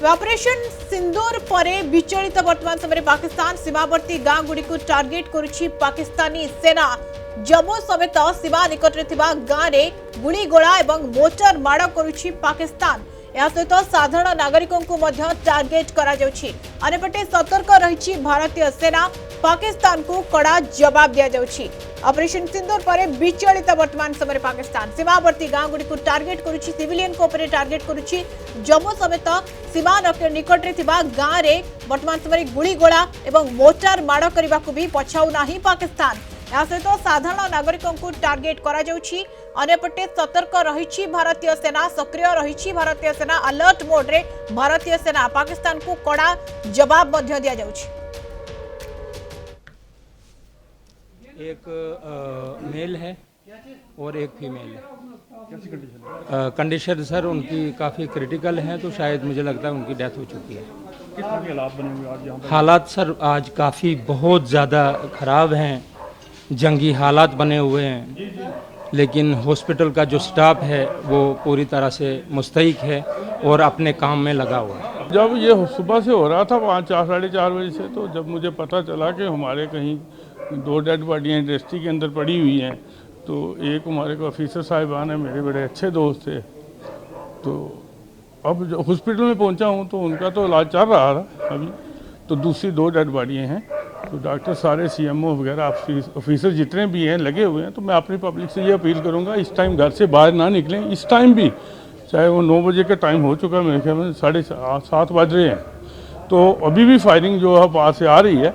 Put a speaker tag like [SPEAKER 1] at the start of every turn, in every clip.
[SPEAKER 1] तो ऑपरेशन सिंदूर परे विचलित वर्तमान समय पाकिस्तान सीमावर्ती गाँ गुड़ी को टार्गेट करुछि पाकिस्तानी सेना। जम्मू समेत सीमा निकटरे गाँव में गुड़ीगोला और मोर्टार माड़ करुछि पाकिस्तान। या सहित साधारण नागरिकों को टार्गेट करा जाउछि। अन्यपटे सतर्क रही भारतीय सेना, पाकिस्तान को कड़ा जवाब दिया जाउछि। ऑपरेशन सिंदूर पर विचलित वर्तमान समय पाकिस्तान सीमावर्ती गाँव गुड़ी को टार्गेट करुछि, सिविलियन को टार्गेट करुछि। जम्मू समेत सीमा निकटरे गाँव में वर्तमान समय गुड़ीगोला और मोर्टार माड़ करने को भी पछाऊ नाही पाकिस्तान। या सहित साधारण नागरिकों को टार्गेट करा जाउछि। अन्यपटे सतर्क रही भारतीय सेना, सक्रिय रही भारतीय सेना, अलर्ट मोड रे भारतीय सेना, पाकिस्तान को कड़ा जवाब दिया जाउछि।
[SPEAKER 2] एक मेल है और एक फीमेल है। कैसी कंडीशन? कंडीशन सर उनकी काफ़ी क्रिटिकल है, तो शायद मुझे लगता है उनकी डेथ हो चुकी है।
[SPEAKER 3] किस तरह के हालात बने हुए आज यहाँ पर?
[SPEAKER 2] हालात सर आज काफ़ी बहुत ज़्यादा ख़राब हैं, जंगी हालात बने हुए हैं, लेकिन हॉस्पिटल का जो स्टाफ है वो पूरी तरह से मुस्तैक है और अपने काम में लगा हुआ है।
[SPEAKER 3] जब ये सुबह से हो रहा था 5-4 साढ़े 4 बजे से, तो जब मुझे पता चला कि हमारे कहीं 2 डेड बॉडियाँ इंडस्ट्री के अंदर पड़ी हुई हैं, तो एक हमारे को ऑफिसर साहिबान है, मेरे बड़े अच्छे दोस्त थे, तो अब जो हॉस्पिटल में पहुंचा हूं तो उनका तो इलाज चल रहा था अभी, तो दूसरी 2 डेड बॉडियाँ हैं, तो डॉक्टर सारे सीएमओ वगैरह ऑफिसर जितने भी हैं लगे हुए हैं। तो मैं अपनी पब्लिक से ये अपील करूँगा, इस टाइम घर से बाहर ना निकलें। इस टाइम भी चाहे वो 9 बजे का टाइम हो चुका है, मेरे ख्याल में 7:30 बज रहे हैं, तो अभी भी फायरिंग जो है बाहर से आ रही है,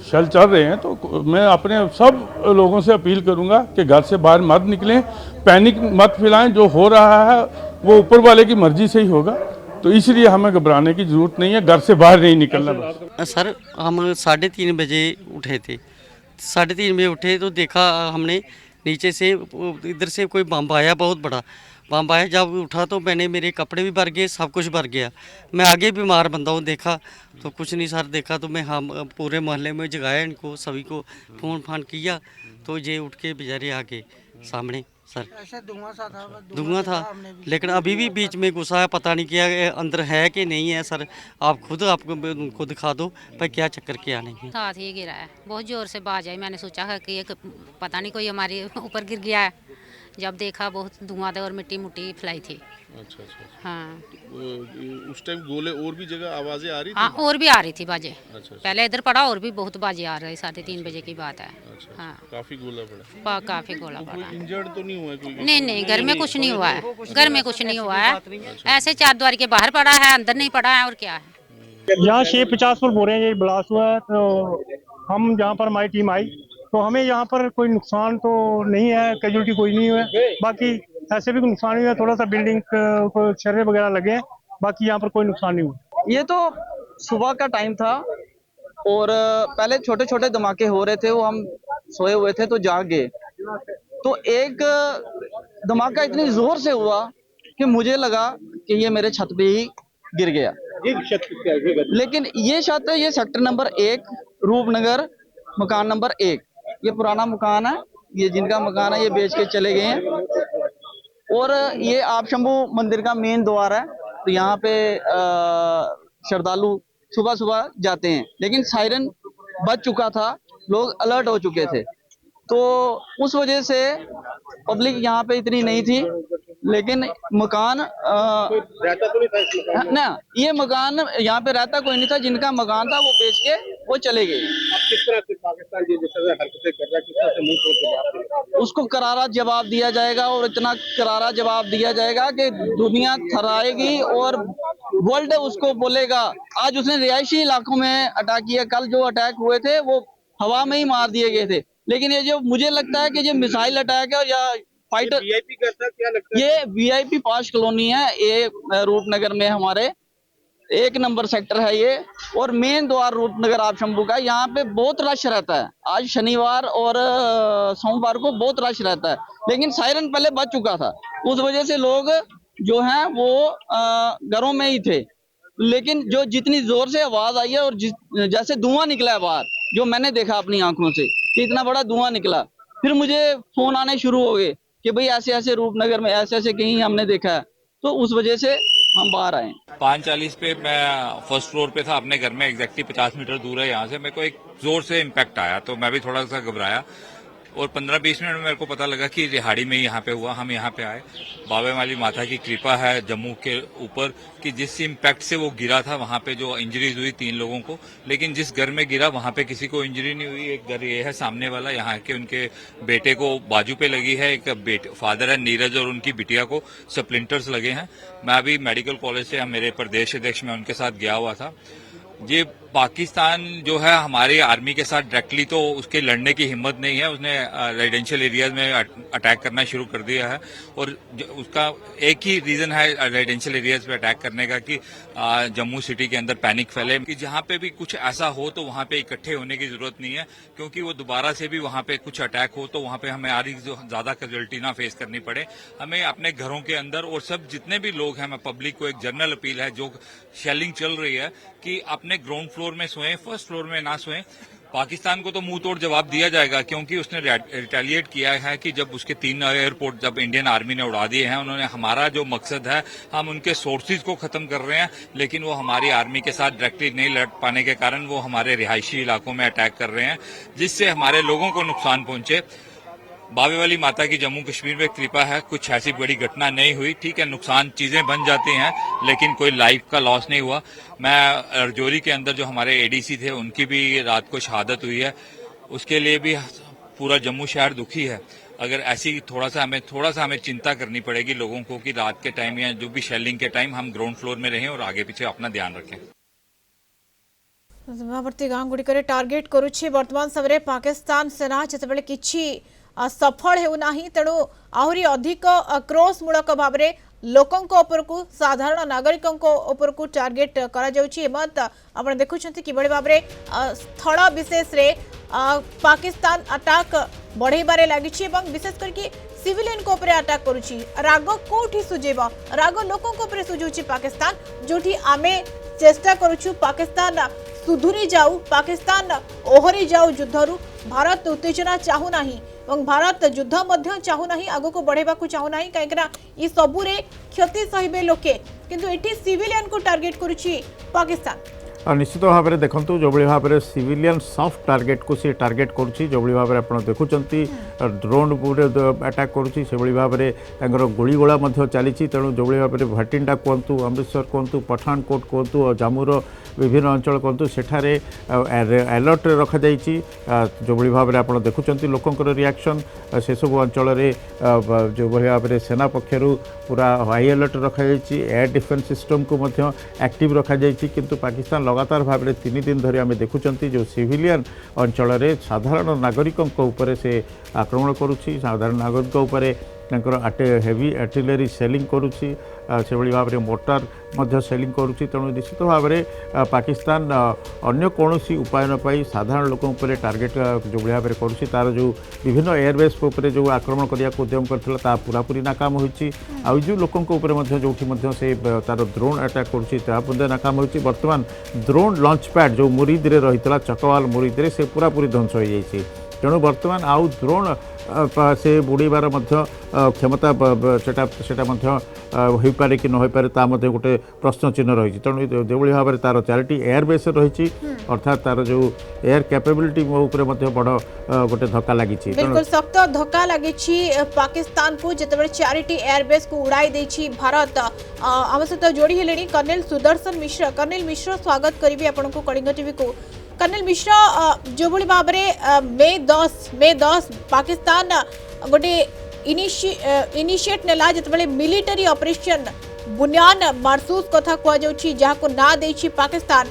[SPEAKER 3] शल चल रहे हैं। तो मैं अपने सब लोगों से अपील करूंगा कि घर से बाहर मत निकलें, पैनिक मत फैलाएं। जो हो रहा है वो ऊपर वाले की मर्जी से ही होगा, तो इसलिए हमें घबराने की जरूरत नहीं है, घर से बाहर नहीं निकलना बस।
[SPEAKER 4] सर हम 3:30 बजे उठे थे, 3:30 बजे उठे तो देखा हमने नीचे से इधर से कोई बम आया, बहुत बड़ा बम आया। जब उठा तो मैंने मेरे कपड़े भी भर गए, सब कुछ भर गया। मैं आगे बीमार बंदा हूँ, देखा तो कुछ नहीं सर, देखा तो मैं हम पूरे मोहल्ले में जगाया, इनको सभी को फ़ोन फान किया, तो ये उठ के बेचारे आगे सामने सर
[SPEAKER 5] ऐसे
[SPEAKER 4] धुआं था, लेकिन अभी भी बीच में घुसा है, पता नहीं क्या अंदर है कि नहीं है सर। आप खुद दिखा दो पर क्या चक्कर क्या नहीं है।
[SPEAKER 6] साथ ही गिरा है, बहुत जोर से बाज आई। मैंने सोचा कि ये पता नहीं कोई हमारे ऊपर गिर गया है। जब देखा बहुत धुआं था और मिट्टी मुट्टी फैलाई थी।
[SPEAKER 7] अच्छा।
[SPEAKER 6] हाँ,
[SPEAKER 7] उस टाइम गोले और भी जगह आवाजें आ रही थी?
[SPEAKER 6] हाँ, और भी आ रही थी बाजें।
[SPEAKER 7] अच्छा।
[SPEAKER 6] पहले इधर पड़ा और भी बहुत बाजें आ रही। 3:30 बजे की बात है।
[SPEAKER 7] अच्छा।
[SPEAKER 6] हाँ,
[SPEAKER 7] काफी गोला पड़ा?
[SPEAKER 6] काफी गोला पड़ा।
[SPEAKER 7] कोई इंजर्ड तो नहीं हुआ है कोई?
[SPEAKER 6] नहीं, घर में कुछ नहीं हुआ है, घर में कुछ नहीं हुआ है। ऐसे 4 द्वार के बाहर पड़ा है, अंदर नहीं पड़ा है। और क्या है,
[SPEAKER 8] यहाँ 650 पर बोल रहे हैं ये ब्लास्ट हुआ है, तो हम यहाँ पर हमारी टीम आई तो हमें यहाँ पर कोई नुकसान तो नहीं है, कैजुअलिटी कोई नहीं हुआ है। बाकी ऐसे भी कोई नुकसान नहीं हुआ, थोड़ा सा बिल्डिंग को शर्रे वगैरह लगे हैं, बाकी यहाँ पर कोई नुकसान नहीं हुआ।
[SPEAKER 5] ये तो सुबह का टाइम था और पहले छोटे छोटे धमाके हो रहे थे, वो हम सोए हुए थे तो जाग गए। तो एक धमाका इतनी जोर से हुआ कि मुझे लगा कि ये मेरे छत पे ही गिर गया। लेकिन ये छत, ये सेक्टर नंबर 1 रूपनगर मकान नंबर 1, ये पुराना मकान है, ये जिनका मकान है ये बेच के चले गए हैं। और ये आप शंभू मंदिर का मेन द्वार है, तो यहाँ पे श्रद्धालु सुबह सुबह जाते हैं, लेकिन सायरन बज चुका था, लोग अलर्ट हो चुके थे, तो उस वजह से पब्लिक यहाँ पे इतनी नहीं थी। लेकिन मकान रहता तो नहीं था ना, ये मकान यहाँ पे रहता कोई नहीं था, जिनका मकान था वो बेच के वो चले गए।
[SPEAKER 7] अब किस तरह से पाकिस्तान जी जिस तरह हरकतें कर रहा है, किस तरह से मुंह तोड़ जवाब दे रहा है?
[SPEAKER 5] उसको करारा जवाब दिया जाएगा, और इतना करारा जवाब दिया जाएगा कि दुनिया थर्राएगी और वर्ल्ड उसको बोलेगा। आज उसने रिहायशी इलाकों में अटैक किया, कल जो अटैक हुए थे वो हवा में ही मार दिए गए थे, लेकिन ये जो मुझे लगता है कि ये मिसाइल अटैक है या फाइटर,
[SPEAKER 7] वीआईपी करता क्या लगता है?
[SPEAKER 5] ये वीआईपी पाश कॉलोनी है, ये रूपनगर में हमारे 1 नंबर सेक्टर है ये, और मेन द्वार रूपनगर आप शंभू का। यहाँ पे बहुत रश रहता है, आज शनिवार और सोमवार को बहुत रश रहता है, लेकिन सायरन पहले बज चुका था, उस वजह से लोग जो हैं वो घरों में ही थे। लेकिन जो जितनी जोर से आवाज आई है और जैसे धुआं निकला है बाहर, जो मैंने देखा अपनी आंखों से कि इतना बड़ा धुआं निकला, फिर मुझे फोन आने शुरू हो गए कि भाई ऐसे ऐसे रूपनगर में ऐसे ऐसे कहीं हमने देखा है। तो उस वजह से हम बाहर आए।
[SPEAKER 9] 5:40 पे मैं फर्स्ट फ्लोर पे था अपने घर में, एग्जैक्टली 50 मीटर दूर है यहाँ से। मेरे को एक जोर से इम्पैक्ट आया तो मैं भी थोड़ा सा घबराया और 15-20 मिनट में मेरे को पता लगा कि रिहाड़ी में ही यहाँ पे हुआ। हम यहाँ पे आए, बाबे वाली माता की कृपा है जम्मू के ऊपर कि जिस इम्पैक्ट से वो गिरा था वहाँ पे जो इंजरीज हुई 3 लोगों को, लेकिन जिस घर में गिरा वहाँ पे किसी को इंजरी नहीं हुई। एक घर ये है सामने वाला, यहाँ के उनके बेटे को बाजू पे लगी है, एक फादर है नीरज और उनकी बिटिया को स्प्लिंटर्स लगे हैं। मैं अभी मेडिकल कॉलेज से मेरे प्रदेश अध्यक्ष में उनके साथ गया हुआ था। ये पाकिस्तान जो है हमारी आर्मी के साथ डायरेक्टली तो उसके लड़ने की हिम्मत नहीं है, उसने रेजिडेंशियल एरियाज में अटैक करना शुरू कर दिया है और उसका एक ही रीजन है रेजिडेंशियल एरियाज पे अटैक करने का कि जम्मू सिटी के अंदर पैनिक फैले, कि जहां पे भी कुछ ऐसा हो तो वहां पे इकट्ठे होने की जरूरत नहीं है, क्योंकि वो दोबारा से भी वहां पे कुछ अटैक हो तो वहां पे हमें आरी जो ज्यादा कैजुअल्टी ना फेस करनी पड़े। हमें अपने घरों के अंदर और सब जितने भी लोग हैं, मैं पब्लिक को एक जनरल अपील है, जो शेलिंग चल रही है कि अपने ग्राउंड फ्लोर में सोएं, फर्स्ट फ्लोर में ना सोएं। पाकिस्तान को तो मुंह तोड़ जवाब दिया जाएगा, क्योंकि उसने रिटेलिएट किया है कि जब उसके 3 एयरपोर्ट जब इंडियन आर्मी ने उड़ा दिए हैं, उन्होंने हमारा जो मकसद है, हम उनके सोर्सेज को खत्म कर रहे हैं, लेकिन वो हमारी आर्मी के साथ डायरेक्टली नहीं लड़ पाने के कारण वो हमारे रिहायशी इलाकों में अटैक कर रहे हैं, जिससे हमारे लोगों को नुकसान पहुंचे। बाबे वाली माता की जम्मू कश्मीर में कृपा है, कुछ ऐसी बड़ी घटना नहीं हुई। ठीक है, नुकसान चीजें बन जाती हैं, लेकिन कोई लाइफ का लॉस नहीं हुआ। मैं रजौरी के अंदर जो हमारे एडीसी थे उनकी भी रात को शहादत हुई है, उसके लिए भी पूरा जम्मू शहर दुखी है। अगर ऐसी थोड़ा सा हमें चिंता करनी पड़ेगी लोगों को कि रात के टाइम या जो भी शेलिंग के टाइम हम ग्राउंड फ्लोर में रहें और आगे पीछे अपना ध्यान रखें।
[SPEAKER 1] सीमावर्ती गाँ गुड़िक टार्गेट करुछि वर्तमान समय पाकिस्तान सेना जितेबाला किछि सफल हेउना तेणु आहरी अधिक आक्रोशमूलक भाव में लोकों उपरकू साधारण नागरिकों उपरकू टार्गेट करा जाउछि। एमत आपण देखुछन्ति किबळे भाव में स्थल विशेष रे पाकिस्तान अटैक बढ़ेबारे लागिछि एवं विशेष करके सिविलियन को ऊपर अटैक करुछि। राग कोठी सुजेब, राग लोकों ऊपर सुझुछि पाकिस्तान, जोठी आमे चेष्टा करुछु पाकिस्तान सुधुरी जाऊ, पाकिस्तान ओहरी जाऊ युद्धरू। भारत उत्तेजना चाहू नाही और भारत युद्ध मध्य चाहू नाही, आगो को बढ़ेबा को चाहू नाही, काहेकना ई सबुरे क्षति सहिबे लोके, किंतु एठी सिविलियन को टार्गेट करुछि पाकिस्तान।
[SPEAKER 10] और निश्चित भाव में देखूँ जो भाव में सिविलियन सॉफ्ट टार्गेट को सी टार्गेट करुँची, जो भाव में आप देखुंत ड्रोन अटैक करुँची, से भाव में गुड़गोला चली। तेणु जो भाव में भटिंडा कहतु, अमृतसर कहतु, पठानकोट कहतु और जम्मूर विभिन्न अंचल कहतु सेठारे अलर्ट रखा जाइए। जो भाव में आप देखुंत लोकंर रिएक्शन से सब अंचल जो भाव में सेना पक्षर पूरा हाई अलर्ट रखा जाइए, एयर डिफेन्स सिस्टम को एक्टिव रखा जाइए। किंतु पाकिस्तान लगातार भाव में 3 दिन धरी आम देखुंत जो सिविलियन अंचल साधारण नागरिकों ऊपर से आक्रमण करुच्ची, साधारण नागरिकों ऊपर हेवी आर्टिलरी सेलिंग करुच्ची, से भाव में मोर्टार मध्य सेलिंग करुच्ची। तेणु निश्चित भाव में पाकिस्तान अन्य कौन उपाय न पाई साधारण लोकों ऊपर टार्गेट जो भाव में करुच्ची, तार जो विभिन्न एयरबेस उपर जो आक्रमण करने को उद्यम करता पूरापूरी नाकाम होइछि। आउ जो लोकों ऊपर जो से तार ड्रोन अटैक करुच्ची नाकाम होइछि। वर्तमान ड्रोन लॉन्च पैड जो मुरीद रे रहितला चकवाल मुरीद रे से पूरापूरी ध्वंस हो जाइछि। तेणु वर्तमान आउ ड्रोन से बुड़ार क्षमता हो पारे कि न हो पारे ता गोटे प्रश्न चिन्ह रही। तेणु जो भाव में तार 4टी एयरबेस रही, अर्थात तार जो एयर कैपेबिलिटी बड़ गोटे धक्का लगी।
[SPEAKER 1] बिल्कुल सख्त धक्का लगी पाकिस्तान को जिते 4टी एयरबेस को उड़ाई देछि भारत। आम सहित जोड़ी हेले कर्नेल सुदर्शन मिश्र। कर्नेल मिश्र स्वागत करी आपन को कलिंग टीवी को। कर्नेल मिश्र, जो भाव में मे 10 पाकिस्तान गोटे इनिशिएट नेला जिते मिलिटरी ऑपरेशन बुनियान मार्सूस कथा कहुछि, जहाँ को ना देछि पाकिस्तान।